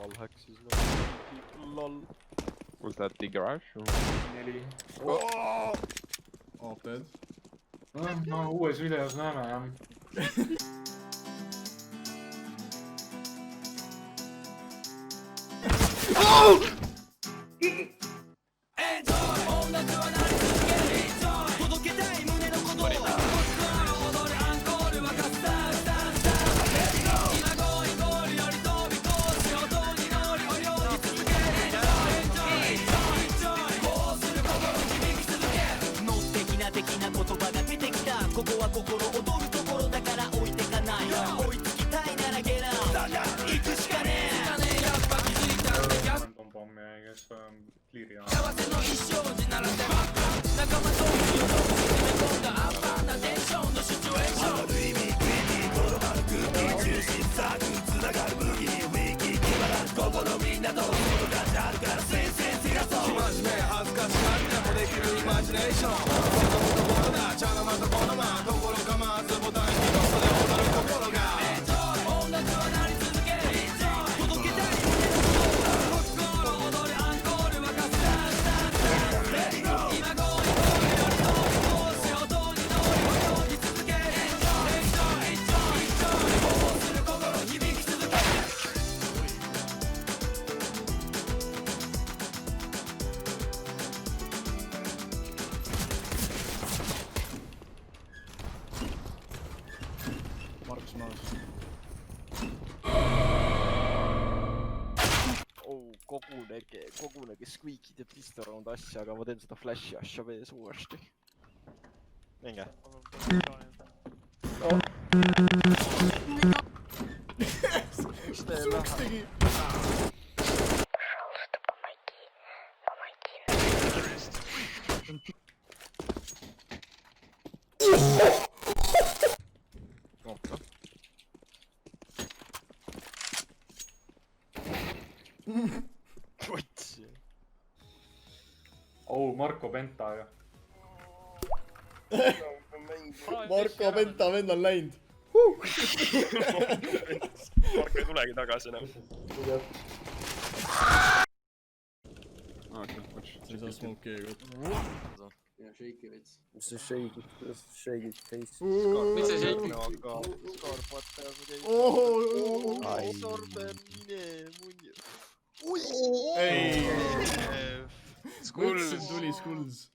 Wallhack siis lol. Was that the garage? 4. AP-d. No uues videos näeme jah. Pommi kes kliiri on. Markus maas. Kogunege Squeakid ja Pistoraund asja, aga ma teen seda Flashi asja vees uuesti. Minge. Suks tegi! Oh, Marko Penta ju. Marko Penta vend on läinud. Marko ei tulegi tagasi enam. Ei saa smoke'i ega. Ja shake'i veits. Mis see shake'id face? Mis see shake'i on ka? Scarpot teha midagi. Sorben, mine, munni. Ei! Skulls. Tuli Skulls.